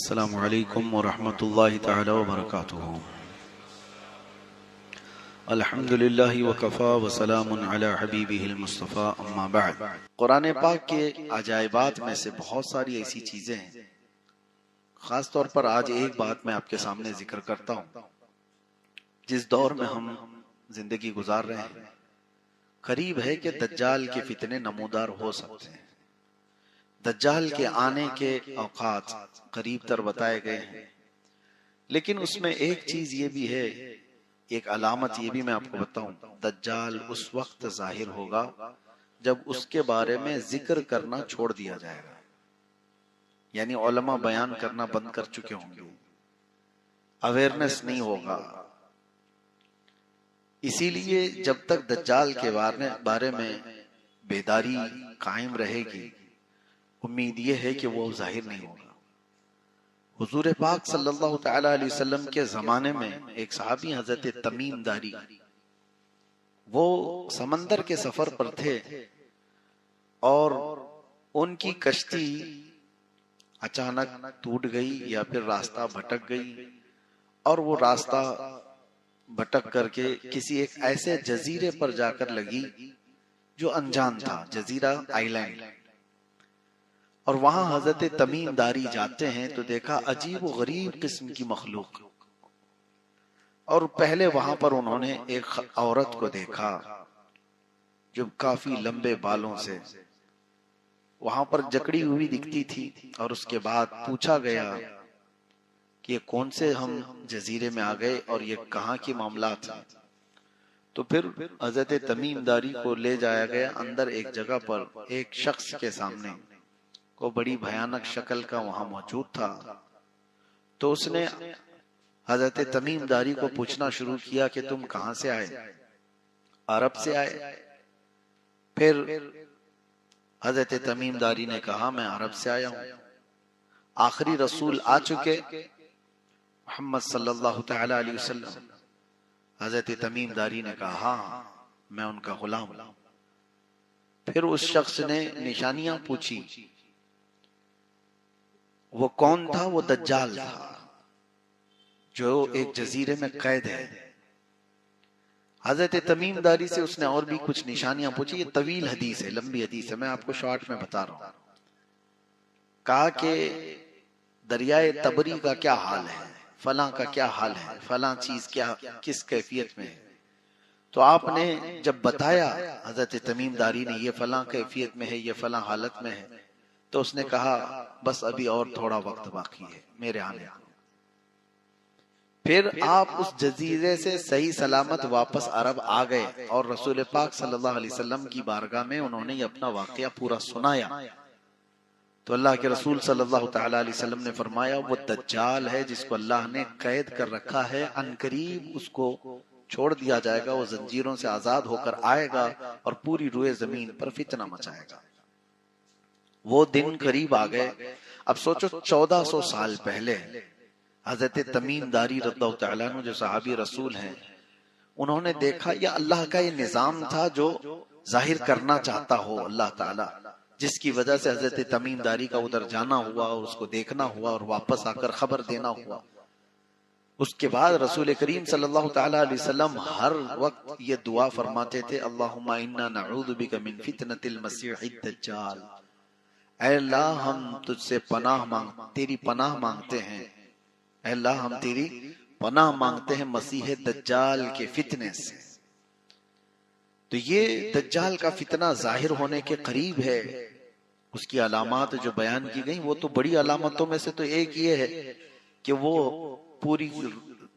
अस्सलामु अलैकुम वरहमतुल्लाहि तआला वबरकातुहू। अल्हम्दुलिल्लाहि वकफ़ा वसलामुन अला हबीबिहिल मुस्तफ़ा अम्मा बाद। कुरान पाक के अजायबात में से बहुत सारी ऐसी चीजें हैं, खास तौर पर आज एक बात मैं आपके सामने जिक्र करता हूँ। जिस दौर में हम जिंदगी गुजार रहे हैं, करीब है कि दज्जाल के फितने नमूदार हो सकते हैं। दज्जाल के आने के औकात करीब तर बताए गए हैं, लेकिन उसमें एक चीज ये भी है, एक अलामत ये भी मैं आपको बताऊं, दज्जाल उस वक्त जाहिर होगा जब उसके बारे में जिक्र करना छोड़ दिया जाएगा, यानी उलमा बयान करना बंद कर चुके होंगे, अवेयरनेस नहीं होगा। इसीलिए जब तक दज्जाल के बारे में बेदारी कायम रहेगी, उम्मीद ये है कि वो जाहिर नहीं होगा। हुजूर पाक सल्लल्लाहु तआला अलैहि वसल्लम के जमाने में एक सहाबी हजरत तमीम दारी, वो समंदर के सफर पर थे और उनकी कश्ती अचानक टूट गई या फिर रास्ता भटक गई, और वो रास्ता भटक करके किसी एक ऐसे जजीरे पर जाकर लगी जो अनजान था, जजीरा आइलैंड। और वहां हजरत तमीम दारी जाते हैं तो देखा अजीब व गरीब किस्म की मखलूक। और पहले वहां पर उन्होंने एक औरत को देखा जो काफी लंबे बालों से वहां पर जकड़ी हुई दिखती थी, और उसके बाद पूछा गया कि ये कौन से हम जजीरे में आ गए और ये कहाँ की मामला था। तो फिर हजरत तमीम दारी को ले जाया गया अंदर एक जगह पर, एक शख्स के सामने को बड़ी भयानक शक्ल का वहां मौजूद था। तो उसने हजरत तमीम दारी को पूछना शुरू किया कि तुम कहां से आए? अरब से आए। फिर हजरत तमीम दारी ने कहा मैं अरब से आया हूं, आखिरी रसूल आ चुके मोहम्मद सल्लल्लाहु तआला अलैहि वसल्लम। हजरत तमीम दारी ने कहा हाँ, मैं उनका गुलाम हूं। फिर उस शख्स ने निशानियां पूछी। वो कौन था? वो दज्जाल था जो एक जजीरे में कैद है। हजरत तमीम दारी से उसने और भी कुछ निशानियां पूछी। ये तवील हदीस है, लंबी हदीस है, मैं आपको शॉर्ट में बता रहा हूं। कहा कि दरियाए तबरी का क्या हाल है, फलां का क्या हाल है, फलां चीज क्या किस कैफियत में है। तो आपने जब बताया हजरत तमीम दारी ने ये फलां कैफियत में है, ये फलां हालत में है, तो उसने कहा बस अभी और थोड़ा वक्त बाकी है मेरे आने को। फिर आप उस जजीरे से सही सलामत वापस अरब आ गए और रसूल पाक सल्लल्लाहु अलैहि वसल्लम की बारगाह में उन्होंने अपना वाकया पूरा सुनाया। तो अल्लाह के रसूल सल्लल्लाहु तआला अलैहि वसल्लम ने फरमाया वो दज्जाल है जिसको अल्लाह ने कैद कर रखा है, अनकरीब उसको छोड़ दिया जाएगा, वो जंजीरों से आजाद होकर आएगा और पूरी रूए जमीन पर फितना मचाएगा। वो दिन करीब आ गए। अब सोचो 1400 साल पहले हजरत तमीम दारी रज़ियल्लाहु तआला अन्हु जो सहाबी रसूल हैं, उन्होंने देखा यह अल्लाह का ये निजाम था जो जाहिर करना चाहता हो अल्लाह ताला, जिसकी वजह से हजरत तमीम दारी का उधर जाना हुआ और उसको देखना हुआ और वापस आकर खबर देना हुआ। उसके बाद रसूल करीम सल्लल्लाहु तआला अलैहि वसल्लम हर वक्त ये दुआ फरमाते थे, अल्लाहुम्मा इन्ना नऊज़ु बिका मिन फितनतिल मसीहिद दज्जाल। ऐ अल्लाह हम तुझसे तेरी पनाह मांगते हैं, ऐ अल्लाह हम तेरी पनाह मांगते हैं मसीह दज्जाल के फितने से। तो ये दज्जाल का फितना जाहिर होने के करीब है। उसकी अलामत जो बयान की गई वो तो बड़ी अलामतों में से तो एक ये है कि वो पूरी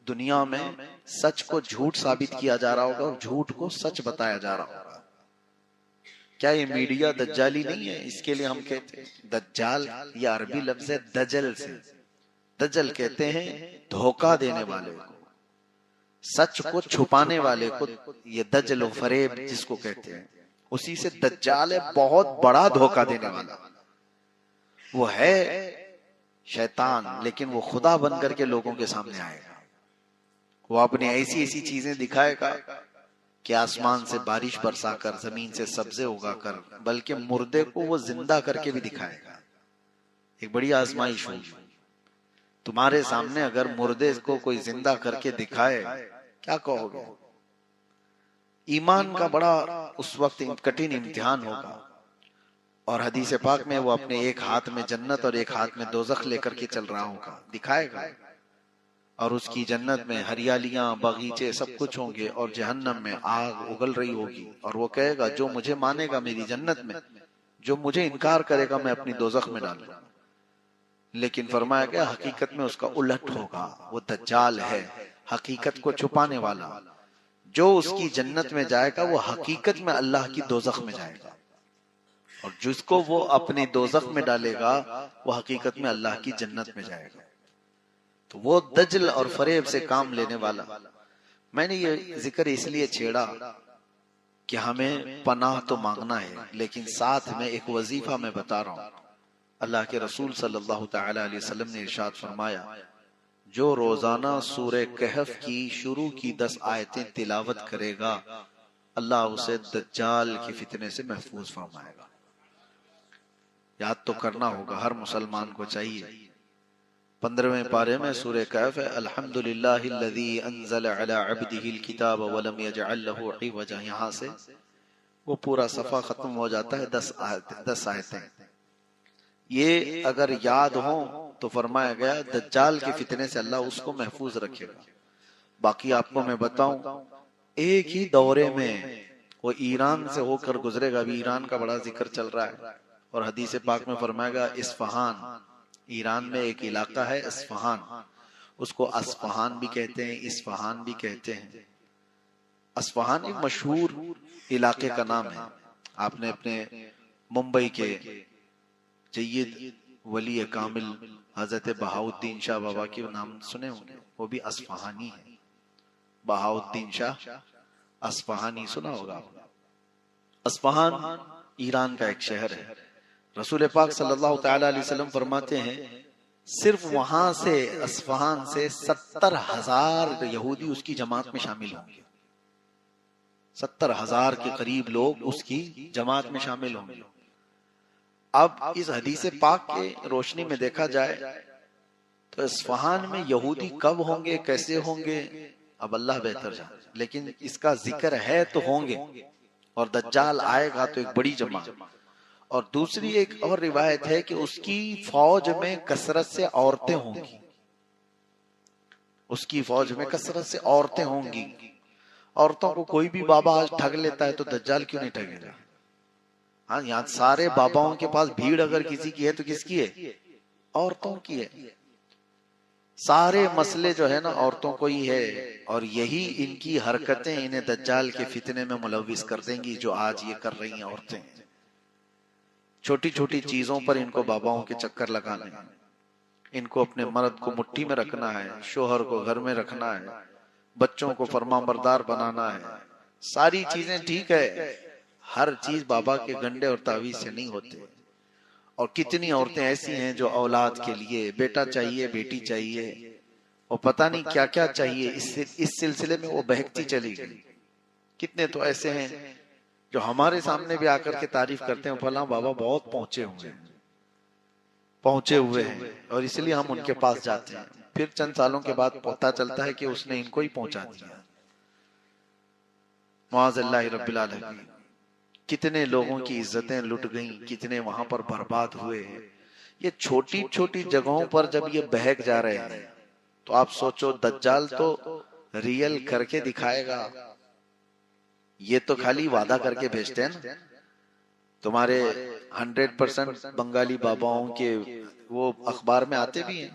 दुनिया में सच को झूठ साबित किया जा रहा होगा और झूठ को सच बताया जा रहा होगा। क्या ये मीडिया दज्जाली नहीं है? इसके लिए हम कहते हैं दज्जाल, ये अरबी लफ्ज है दजल से। दजल कहते हैं धोखा देने वाले को, सच को छुपाने वाले को, ये दजल व फरेब जिसको कहते हैं, उसी से दज्जाल है, बहुत बड़ा धोखा देने वाला। वो है शैतान, लेकिन वो खुदा बन करके लोगों के सामने आएगा। वो अपनी ऐसी ऐसी चीजें दिखाएगा कि आसमान से बारिश बरसाकर, जमीन से सब्जे उगाकर, बल्कि मुर्दे को वो जिंदा करके भी दिखाएगा। एक बड़ी आजमाइश हुई। तुम्हारे सामने अगर मुर्दे को कोई जिंदा करके दिखाए, क्या कहोगे? ईमान का बड़ा उस वक्त कठिन इम्तिहान होगा। और हदीस पाक में वो अपने एक हाथ में जन्नत और एक हाथ में दोजख लेकर के चल रहा होगा, दिखाएगा। और उसकी जन्नत में हरियालियां, बगीचे, सब कुछ होंगे, और जहन्नम में आग उगल रही होगी। और वो कहेगा, जो मुझे मानेगा मेरी जन्नत में, जो मुझे इनकार करेगा मैं अपनी दोजख में डालूंगा। लेकिन फरमाया गया हकीकत में उसका उलट होगा। वो दज्जाल है, हकीकत को छुपाने वाला। जो उसकी जन्नत में जाएगा वो हकीकत में अल्लाह की दोजख में जाएगा, और जिसको वो अपनी दोजख में डालेगा वो हकीकत में अल्लाह की जन्नत में जाएगा। तो वो दजल और फरेब से काम लेने वाला। मैंने ये जिक्र इसलिए छेड़ा कि हमें पनाह तो मांगना है, लेकिन साथ में एक वजीफा मैं बता रहा हूं। अल्लाह के रसूल सल्लल्लाहु तआला अलैहि वसल्लम ने इरशाद फरमाया, जो रोजाना सूरह कहफ की शुरू की 10 आयतें तिलावत करेगा, अल्लाह उसे दज्जाल के फितने से महफूज फरमाएगा। याद तो करना होगा, हर मुसलमान को चाहिए। 15वें पारे में सूरह कहफ है, अल्हम्दुलिल्लाहिल्लज़ी अंज़ल अला अब्दिहिल किताब व लम यजअल लहू इवजा। यहाँ से वो पूरा सफा खत्म हो जाता है। 10 आयतें ये अगर याद हो तो फरमाया गया दज्जाल के फितने से अल्लाह उसको महफूज रखेगा। बाकी आपको मैं बताऊं, एक ही दौरे में वो ईरान से होकर गुजरेगा। अभी ईरान का बड़ा जिक्र चल रहा है, और हदीस पाक में फरमाएगा इस्फहान, ईरान में एक इलाका है इस्फहान, उसको अस्फहान भी कहते हैं, इस्फहान भी कहते हैं। अस्फहान एक मशहूर इलाके का नाम है। आपने अपने मुंबई के जय्यद वली कामिल हजरत बहाउद्दीन शाह बाबा के नाम सुने होंगे, वो भी अस्फहानी है। बहाउद्दीन शाह अस्फहानी सुना होगा। अस्फहान ईरान का एक शहर है। रसूल पाक सल्लल्लाहु तआला अलैहि वसल्लम फरमाते हैं, सिर्फ वहां से अस्फहान से 70,000 यहूदी उसकी जमात में शामिल होंगे। 70,000 के करीब लोग उसकी जमात में शामिल होंगे। अब इस हदीस पाक के रोशनी में देखा जाए तो इस्फहान में यहूदी कब होंगे, कैसे होंगे, अब अल्लाह बेहतर जाने, लेकिन इसका जिक्र है तो होंगे। और दज्जाल आएगा तो एक बड़ी जमात। और दूसरी एक और रिवायत है कि उसकी फौज में कसरत से औरतें होंगी। उसकी फौज में कसरत से औरतें होंगी। औरतों को कोई भी बाबा आज ठग लेता है तो दज्जाल क्यों नहीं ठगेगा? हाँ, यहाँ सारे बाबाओं के पास भीड़ अगर किसी की है तो किसकी है? औरतों की है। सारे मसले जो है ना औरतों को ही है, और यही इनकी हरकतें इन्हें दज्जाल के फितने में मुलविस कर देंगी, जो आज ये कर रही हैं औरतें। छोटी छोटी चीजों पर इनको बाबाओं के चक्कर लगाने हैं। इनको अपने मर्द को मुट्ठी में रखना है, शोहर को घर में रखना है, बच्चों को फरमाबरदार बनाना है। सारी चीजें ठीक है, हर चीज बाबा के गंडे और तावीज से नहीं होते। और कितनी औरतें ऐसी हैं जो औलाद के लिए बेटा चाहिए, बेटी चाहिए, और पता नहीं क्या क्या चाहिए, इस सिलसिले में वो बहकती चली गई। कितने तो ऐसे हैं जो हमारे सामने भी आकर के तारीफ करते हैं, फला बाबा बहुत पहुंचे हुए हैं, और इसलिए हम उनके पास जाते हैं। फिर चंद सालों के बाद पता चलता है कि उसने इनको ही पहुंचा दिया। मुआज़िल्लाह रब्बिल आलमीन। कितने लोगों की इज्जतें लुट गईं, कितने वहां पर बर्बाद हुए। ये छोटी छोटी जगहों पर जब ये बहक जा रहे हैं तो आप सोचो दज्जाल तो रियल करके दिखाएगा। ये तो खाली वादा करके भेजते हैं ना। तुम्हारे 100% बंगाली बाबाओं के वो अखबार में आते भी हैं,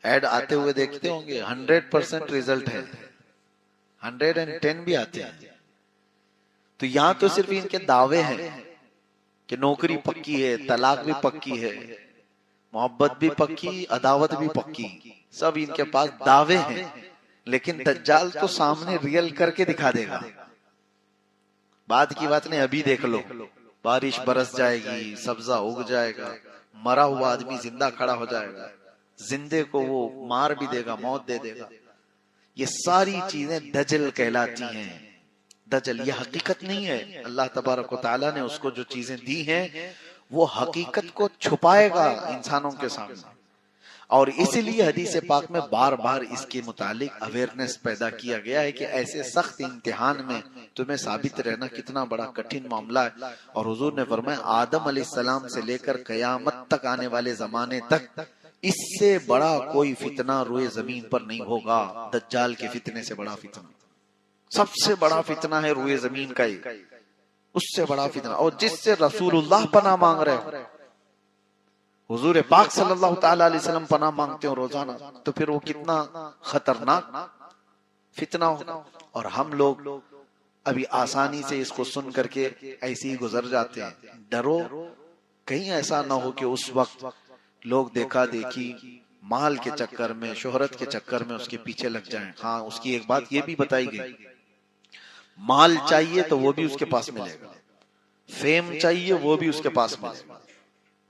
ऐड आते हुए देखते होंगे, 100% रिजल्ट है, 110 भी आते हैं। तो यहाँ तो सिर्फ इनके दावे हैं कि नौकरी पक्की है, तलाक भी पक्की है, मोहब्बत भी पक्की, अदावत भी पक्की, सब इनके पास दावे हैं। लेकिन दज्जाल तो सामने रियल करके दिखा देगा। बाद की बात नहीं, अभी देख लो, बारिश बरस जाएगी, सब्जा उग जाएगा, मरा हुआ आदमी जिंदा खड़ा हो जाएगा, जिंदे को वो मार भी देगा, मौत दे देगा। ये सारी चीजें दजल कहलाती हैं। दजल ये हकीकत नहीं है। अल्लाह तबारक व तआला ने उसको जो चीजें दी हैं वो हकीकत को छुपाएगा इंसानों के सामने। और इसीलिए हदीस पाक में बार बार इसके मुतालिक अवेयरनेस पैदा किया गया है कि ऐसे सख्त इम्तिहान में तुम्हें साबित रहना कितना बड़ा कठिन मामला है। और हुजूर ने फरमाया आदम अलैहिस्सलाम से लेकर कयामत तक आने वाले जमाने तक इससे बड़ा कोई फितना रोए जमीन पर नहीं होगा। दज्जाल के फितने से बड़ा फितना, सबसे बड़ा फितना है रोए जमीन का ही, उससे बड़ा फितना। और जिससे रसूलुल्लाह पनाह मांग रहे हो, हुजूर पाक सल्लल्लाहु ताला अलैहि वसल्लम पनाह मांगते हो रोजाना, तो फिर वो कितना खतरनाक फितना हो। और हम लोग अभी आसानी से इसको सुन करके ऐसे ही गुजर जाते हैं। डरो कहीं ऐसा ना हो कि उस वक्त लोग देखा देखी माल के चक्कर में, शोहरत के चक्कर में उसके पीछे लग जाएं। हाँ, उसकी एक बात ये भी बताई गई, माल चाहिए तो वो भी उसके पास मिलेगा, फेम चाहिए वो भी उसके पास मिलेगा,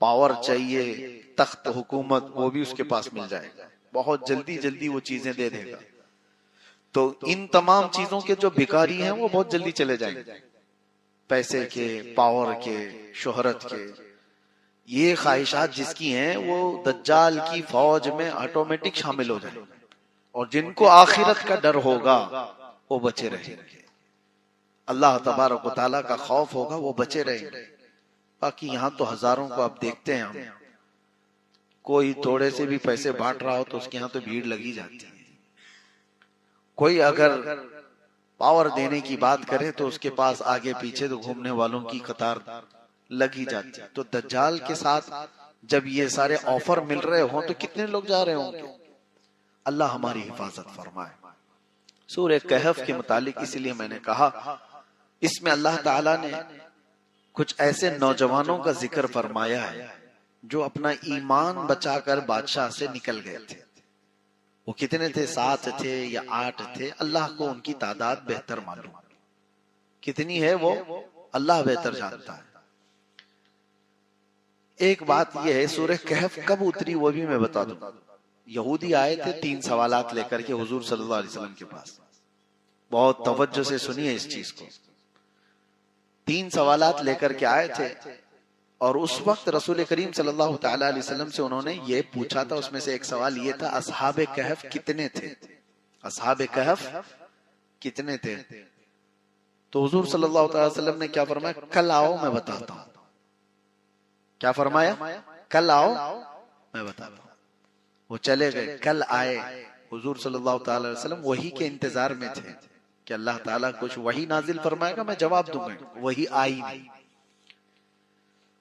पावर चाहिए, तख्त हुकूमत वो भी उसके पास मिल जाएगा, बहुत जल्दी जल्दी वो चीजें दे देगा। तो इन तमाम चीजों के जो भिखारी हैं वो बहुत जल्दी चले जाएंगे, पैसे के, पावर के, शोहरत के। ये ख्वाहिशात जिसकी हैं वो दज्जाल की फौज में ऑटोमेटिक शामिल हो जाएंगे। और जिनको आखिरत का डर होगा वो बचे रहेंगे, अल्लाह तबारक व तआला का खौफ होगा, वो बचे रहेंगे। बाकी यहाँ तो हजारों को आप देखते हैं, हम कोई थोड़े से भी पैसे बांट रहा हो तो उसके यहाँ तो भीड़ लगी जाती है। कोई अगर पावर देने की बात करे तो उसके पास आगे पीछे तो घूमने वालों की कतार लगी जाती है। तो दज्जाल के साथ जब ये सारे ऑफर मिल रहे हो तो कितने लोग जा रहे होंगे। अल्लाह हमारी हिफाजत फरमाए। सूरह कहफ के मुतालिक इसलिए मैंने कहा, इसमें अल्लाह ताला ने कुछ ऐसे नौजवानों का जिक्र फरमाया है जो अपना ईमान बचाकर बादशाह से निकल गए थे। वो कितने थे, 7 थे या 8 थे, अल्लाह को उनकी तादाद बेहतर मालूम, कितनी है वो अल्लाह बेहतर जानता है। एक बात यह है, सूरह कहफ कब उतरी वो भी मैं बता दूं। यहूदी आए थे 3 सवालात लेकर के हुजूर सल्लल्लाहु अलैहि वसल्लम के पास। बहुत तवज्जो से सुनिए इस चीज को। 3 सवालात लेकर के आए थे और उस वक्त रसूल करीम सल्लल्लाहु ताला अलैहि वसल्लम से उन्होंने ये पूछा था। उसमें से एक सवाल ये था, असहाबे कहफ कितने थे, असहाबे कहफ कितने थे। तो हुजूर सल्लल्लाहु ताला अलैहि वसल्लम ने क्या फरमाया, कल आओ मैं बताता हूं। क्या फरमाया, कल आओ मैं बताता हूं। वो चले गए, कल आए, हुजूर सल्लल्लाहु ताला अलैहि वसल्लम वही के इंतजार में थे कि अल्लाह ताला कुछ वही नाजिल फरमाएगा, मैं जवाब दूंगा। वही आई नहीं।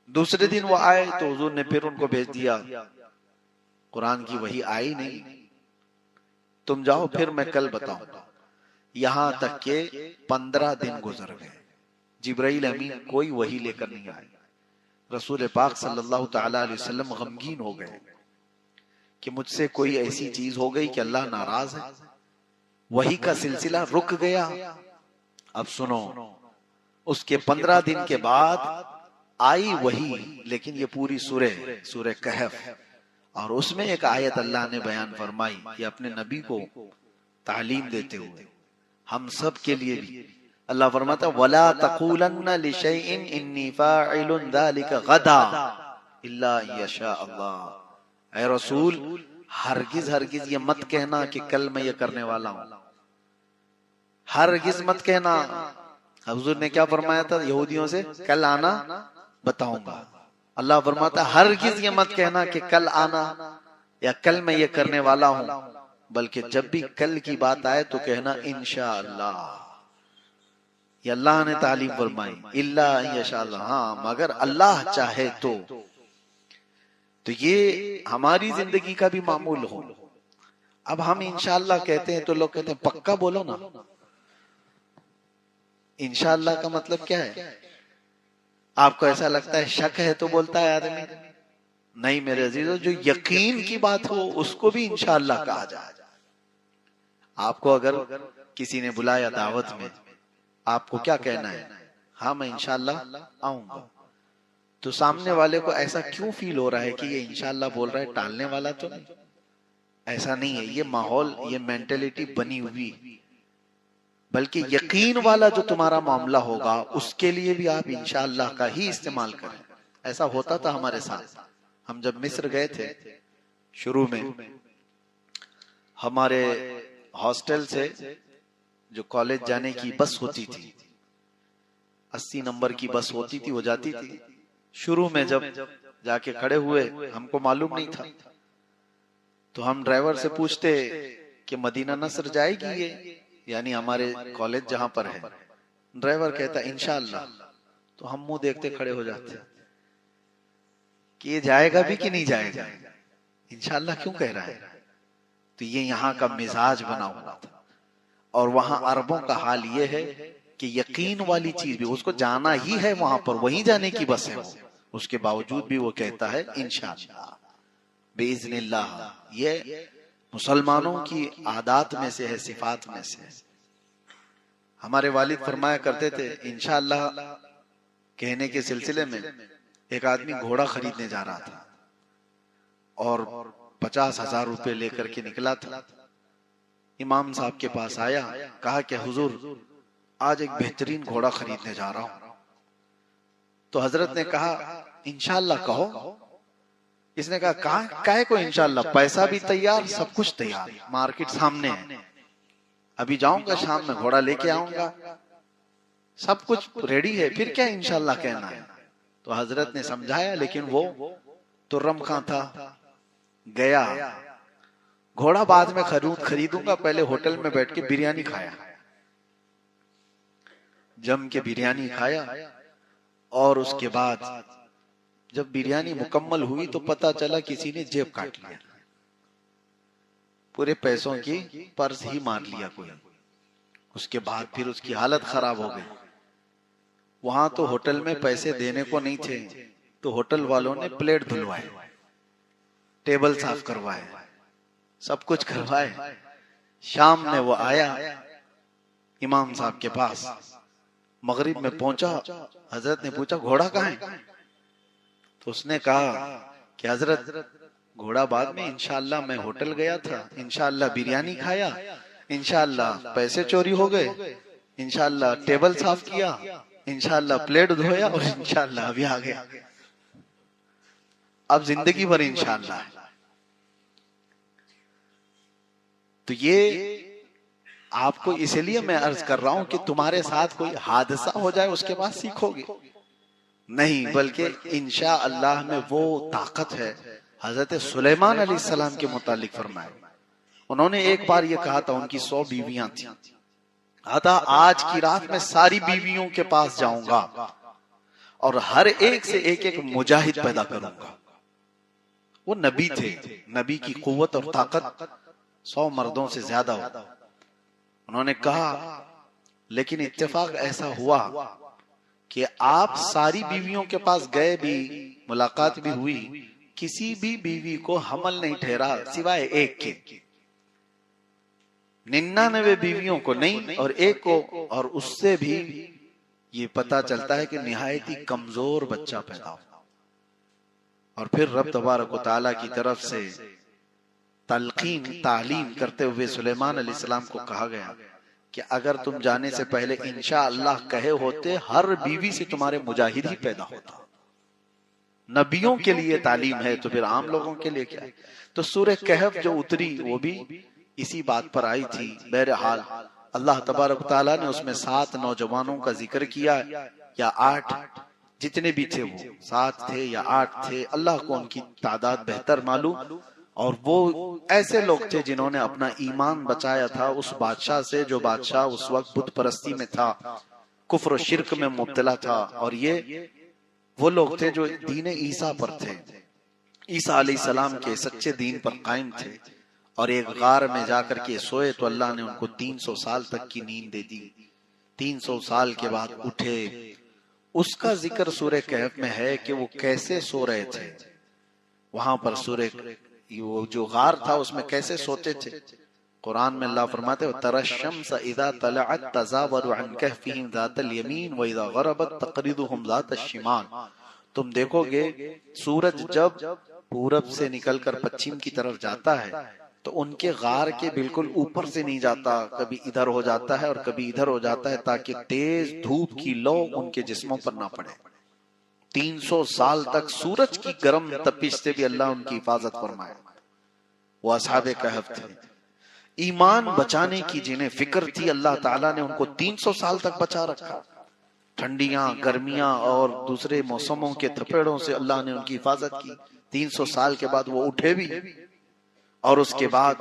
दूसरे दिन वो आए तो हुजूर ने फिर उनको भेज दिया, कुरान की वही आई नहीं, तुम जाओ फिर मैं कल बताऊंगा। यहां तक के 15 दिन गुजर गए, जिब्राइल अमीन कोई वही लेकर नहीं आए। रसूल पाक सल्लल्लाहु ताला अलैहि वसल्लम गमगीन हो गए कि मुझसे कोई ऐसी चीज हो गई कि अल्लाह नाराज है। वही का सिलसिला रुक गया। अब सुनो, उसके 15 दिन के बाद आई वही, लेकिन ये पूरी सूरह कहफ, और उसमें एक आयत अल्लाह ने बयान फरमाई कि अपने नबी को तालीम देते हुए हम सब के लिए भी अल्लाह फरमाता, वला तक़ूलन्ना लिशैइन इन्नी फ़ाइलुन ज़ालिका गदा इल्ला यशा अल्लाह। ऐ रसूल, हरगिज हरगिज ये मत कहना कि कल मैं ये करने वाला हूं, हरगिज मत कहना। हुजूर ने क्या फरमाया था यहूदियों से, कल आना बताऊंगा। अल्लाह फरमाता हरगिज ये मत कहना कि कल आना या कल मैं ये करने वाला हूं, बल्कि जब भी कल की बात आए तो कहना इंशाअल्लाह। ये अल्लाह ने तालीम फरमाई, इल्ला इंशाअल्लाह, हाँ मगर अल्लाह चाहे तो ये हमारी जिंदगी का भी मामूल हो। अब हम इंशाअल्लाह कहते हैं तो लोग कहते हैं पक्का बोलो ना। इंशाअल्लाह का मतलब क्या है? आपको ऐसा लगता है शक है तो बोलता है आदमी? नहीं मेरे अजीजों, जो यकीन की बात हो उसको भी इंशाअल्लाह कहा जाए। आपको अगर किसी ने बुलाया दावत में, आपको क्या कहना है? हाँ मैं इंशाअल्लाह आऊंगा। तो सामने वाले को ऐसा क्यों फील हो रहा है कि ये इंशाअल्लाह बोल रहा है, टालने वाला तो नहीं? ऐसा नहीं है, ये माहौल, ये मेंटेलिटी बनी हुई। बल्कि यकीन वाला जो तुम्हारा मामला होगा उसके लिए भी आप इंशाअल्लाह का ही इस्तेमाल करें। ऐसा होता था हमारे साथ। हम जब मिस्र गए थे शुरू में हमारे हॉस्टल से जो कॉलेज जाने की बस होती थी, 80 नंबर की बस होती थी, वो जाती थी। शुरू में जब जाके खड़े हुए, हमको मालूम नहीं था, तो हम ड्राइवर से पूछते कि मदीना नस्र जाएगी ये, यानी हमारे कॉलेज जहां पर है। ड्राइवर कहता इंशाअल्लाह। तो हम मुंह देखते खड़े हो जाते कि ये जाएगा भी कि नहीं जाएगा, इंशाअल्लाह क्यों कह रहा है। तो ये यहाँ का मिजाज बना हुआ था। और वहां अरबों का हाल ये है कि यकीन वाली चीज भी, उसको जाना ही है वहां पर, वहीं जाने की बस है वो, उसके बावजूद भी वो कहता है इंशाअल्लाह बेइज़्निल्लाह। ये मुसलमानों की आदात में से है, सिफात में से है। हमारे वालिद फरमाया करते थे इंशाअल्लाह कहने के सिलसिले में। एक आदमी घोड़ा खरीदने जा रहा था और 50,000 रुपए लेकर के निकला था। इमाम साहब के पास आया, कहा कि हुजूर आज एक बेहतरीन घोड़ा खरीदने जा रहा हूं। तो हजरत ने कहा इंशाअल्लाह कहो। इसने कहा काहे को इंशाअल्लाह, पैसा भी तैयार, सब कुछ तैयार, मार्केट सामने है, अभी जाऊंगा शाम में घोड़ा लेके आऊंगा, सब कुछ रेडी है, फिर क्या इंशाअल्लाह कहना है। तो हजरत ने समझाया, लेकिन वो तुर्रम खां था, गया। घोड़ा बाद में खरीदूंगा, पहले होटल में बैठ के बिरयानी खाया, जम के बिरयानी खाया। और उसके बाद जब बिरयानी मुकम्मल हुई तो पता चला किसी ने जेब काट लिया, पूरे पैसों की पर्स ही मार लिया कोई। उसके बाद फिर उसकी हालत खराब हो गई। वहां तो होटल में पैसे देने को नहीं थे, तो होटल वालों ने प्लेट धुलवाए, टेबल साफ करवाए, सब कुछ करवाए। शाम में वो आया इमाम साहब के पास, मगरिब में पहुंचा। हजरत ने पूछा घोड़ा कहाँ है। तो उसने कहा कि हजरत घोड़ा बाद में, इंशाअल्लाह मैं होटल गया था, इंशाअल्लाह बिरयानी खाया, इंशाअल्लाह पैसे चोरी हो गए, इंशाअल्लाह टेबल साफ किया, इंशाअल्लाह प्लेट धोया, और इंशाअल्लाह अभी आ गया। अब जिंदगी भर इंशाअल्लाह। तो ये आपको इसलिए मैं अर्ज कर रहा हूं कि तुम्हारे साथ कोई हादसा हो जाए उसके बाद सीखोगे नहीं, बल्कि इंशाअल्लाह में वो ताकत है। हजरत सुलेमान अलैहिस्सलाम के मुतालिक फरमाया, उन्होंने एक बार ये कहा था, उनकी 100 बीवियां थी, आता आज की रात में सारी बीवियों के पास जाऊंगा और हर एक से एक एक मुजाहिद पैदा करूंगा। वो नबी थे, नबी की कुव्वत और ताकत 100 मर्दों से ज्यादा हो। उन्होंने कहा, लेकिन इत्तेफाक ऐसा हुआ कि आप सारी बीवियों के पास गए भी, मुलाकात भी हुई, किसी भी बीवी को हमल नहीं ठहरा सिवाय एक के। 99 बीवियों को नहीं और एक को, और उससे भी ये पता चलता है कि निहायत ही कमजोर बच्चा पैदा हो। और फिर रब तबारक व तआला की तरफ से तलकीन तालीम करते हुए सुलेमान अलैहिस्सलाम को कहा गया कि अगर तुम जाने से पहले इंशाअल्लाह कहे होते, हर बीवी से तुम्हारे मुजाहिद ही पैदा होता। नबियों के लिए तालीम है तो फिर आम लोगों के लिए क्या है। तो सूरह कहफ जो उतरी वो भी इसी बात पर आई थी। बहरहाल अल्लाह तबारक तआला ने उसमें 7 नौजवानों का जिक्र किया, या 8, जितने भी थे, वो 7 थे या 8 थे, अल्लाह को उनकी तादाद बेहतर मालूम। और वो ऐसे लोग थे जिन्होंने अपना ईमान बचाया था उस बादशाह से, जो बादशाह उस वक्त बुत परस्ती में था, कुफ्र शिर्क में मुब्तला था। और ये वो लोग थे जो दीन ईसा पर थे, ईसा अलैहिस्सलाम के सच्चे दीन पर कायम थे। और एक गार में जाकर के सोए तो अल्लाह ने उनको 300 साल तक की नींद दे दी। 300 साल के बाद उठे। उसका जिक्र सूरह कहफ में है कि वो कैसे सो रहे थे। वहां पर सूरह वो जो गार था उसमें कैसे सोते थे। कुरान में अल्लाह फरमाते हैं, तरशम्स इज़ा तलअत तज़ावरु अन कहफिहिम ज़ातल यमीन व इज़ा गरबत तक़रिदुहुम ज़ातश शिमाल। तुम देखोगे सूरज जब पूरब से निकलकर पश्चिम की तरफ जाता है तो उनके गार के बिल्कुल ऊपर से नहीं जाता, कभी इधर हो जाता है और कभी इधर हो जाता है, ताकि तेज धूप की लौ उनके जिस्मों पर ना पड़े। 300 साल तक सूरज की गर्म तपिश से भी अल्लाह उनकी हिफाजत फरमाए। वो असहाबे कहफ थे। ईमान बचाने की जिन्हें फिक्र थी, अल्लाह ताला ने उनको 300 साल तक बचा रखा। ठंडियां, गर्मियां और दूसरे मौसमों के थपेड़ों से अल्लाह ने उनकी हिफाजत की। 300 साल के बाद वो उठे भी, और उसके बाद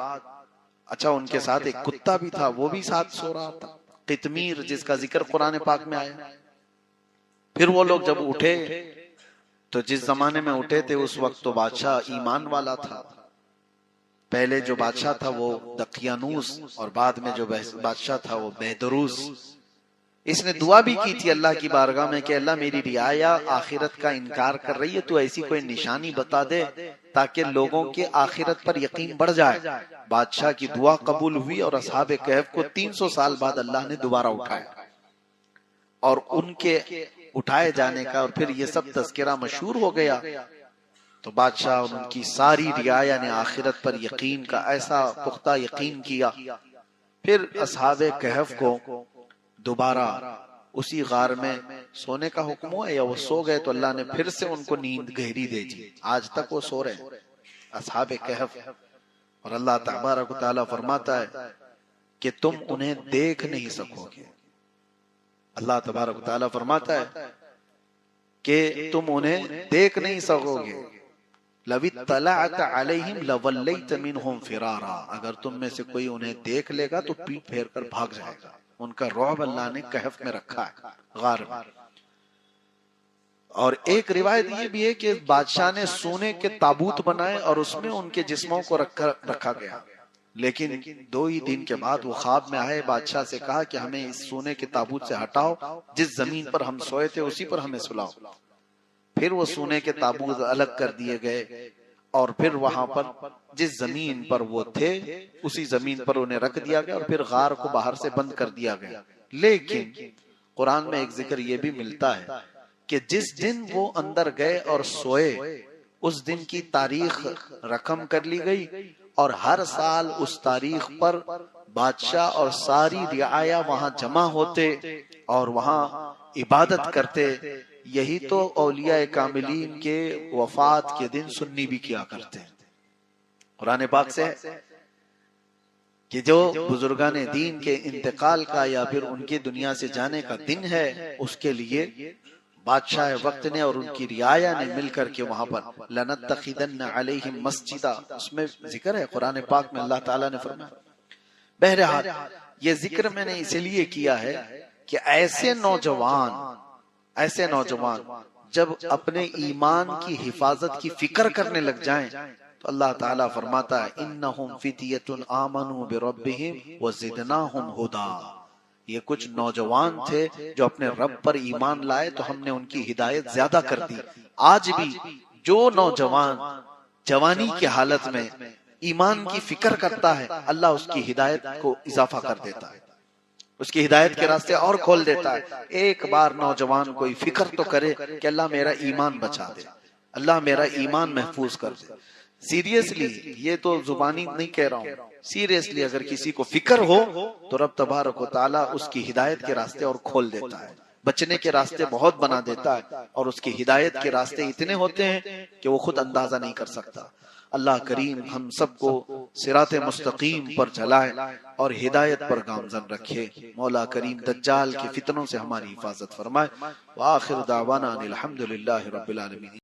अच्छा उनके साथ एक कुत्ता भी था, वो भी साथ सो रहा था, कितमीर, जिसका जिक्र कुरान पाक में आया। फिर वो लोग जब उठे तो जिस जमाने में उठे थे उस वक्त तो बादशाह ईमान वाला था। पहले जो बादशाह था वो दकियानूस, और बाद में जो बादशाह था वो बेदरूस। इसने दुआ भी की थी अल्लाह की बारगाह में कि अल्लाह मेरी रियाया आखिरत का इनकार कर रही है, तो ऐसी कोई निशानी बता दे ताकि लोगों के आखिरत पर यकीन बढ़ जाए। बादशाह की दुआ कबूल हुई और असहाबे कहफ को 300 साल बाद अल्लाह ने दोबारा उठाया, और उनके उठाए जाने का और फिर ये सब तज़किरा मशहूर हो गया। तो बादशाह और उनकी सारी रियाया ने आखिरत पर यकीन का ऐसा पुख्ता यकीन किया। फिर असहाबे कहफ को दोबारा उसी गार में सोने का हुक्म हुआ, या वो सो गए तो अल्लाह ने फिर से उनको नींद गहरी दे दी। आज तक वो सो रहे असहाबे कहफ, और अल्लाह तबारक व तआला फरमाता है कि तुम उन्हें देख नहीं सकोगे। अल्लाह तबारक व तआला फरमाता है कि तुम उन्हें देख नहीं सकोगे। लवी तलअत अलैहिम लवल्लैत मिनहुम फिरारा, अगर तुम में से कोई उन्हें देख लेगा तो पीठ फेर कर भाग जाएगा। उनका रौब अल्लाह ने कहफ में रखा है, गार में। और एक रिवायत ये भी है कि बादशाह ने सोने के ताबूत बनाए और उसमें उनके जिस्मों को रखा गया। लेकिन 2 ही दिन के बाद वो ख्वाब में आए, बादशाह से कहा कि हमें इस सोने के ताबूत से हटाओ, जिस जमीन पर हम सोए थे उसी पर हमें सुलाओ। फिर वो सोने के ताबूत अलग कर दिए गए, और फिर वहां पर जिस जमीन पर वो थे उसी जमीन पर उन्हें रख दिया गया, और फिर गार को बाहर से बंद कर दिया गया। लेकिन कुरान में एक जिक्र ये भी मिलता है कि जिस दिन वो अंदर गए और सोए उस दिन की तारीख रकम कर ली गई, और हर साल उस तारीख पर बादशाह और सारी रियाया वहां जमा होते और वहां इबादत करते। यही तो औलिया कामिलीन के वफात के दिन सुन्नी भी किया करते हैं। कुरान पाक से कि जो बुजुर्गान दीन के इंतकाल का या फिर उनके दुनिया से जाने का दिन है, उसके लिए बादशाह वक्त ने और उनकी रियाया ने मिलकर के वहां पर लनत्तखिदन्न अलैहिम मस्जिदा, उसमें जिक्र है कुरान पाक में, अल्लाह ताला ने फरमाया। बहरहाल ये जिक्र मैंने इसलिए किया है कि ऐसे नौजवान जब अपने ईमान की हिफाजत की फिक्र करने लग जाएं तो अल्लाह ताला फरमाता है इन्नहुम फितियतुन आमनु बिरब्बिहिम व ज़िदनाहुम हुदा। ये कुछ नौजवान थे जो अपने रब पर ईमान लाए तो हमने उनकी हिदायत ज्यादा कर दी। आज भी जो नौजवान जवानी की हालत में ईमान की फिक्र करता है, अल्लाह उसकी हिदायत को इजाफा कर देता है, उसकी हिदायत के रास्ते और खोल देता है। एक बार नौजवान कोई फिक्र तो करे कि अल्लाह मेरा ईमान बचा दे, अल्लाह मेरा ईमान महफूज कर दे। सीरियसली, ये तो जुबानी नहीं कह रहा हूं, सीरियसली अगर किसी को फिक्र हो तो रब तबारक व तआला उसकी हिदायत के रास्ते और खोल देता है, बचने के रास्ते बहुत बना देता है, और उसकी हिदायत के रास्ते इतने होते हैं कि वो खुद अंदाजा नहीं कर सकता। अल्लाह करीम हम सबको सिराते मुस्तकीम पर चलाए और हिदायत पर गामजन रखे। मौला करीम दज्जाल के फितनों से हमारी हिफाजत फरमाए। व आखिर दावाना अनिल हम्दुलिल्लाहि रब्बिल आलमीन।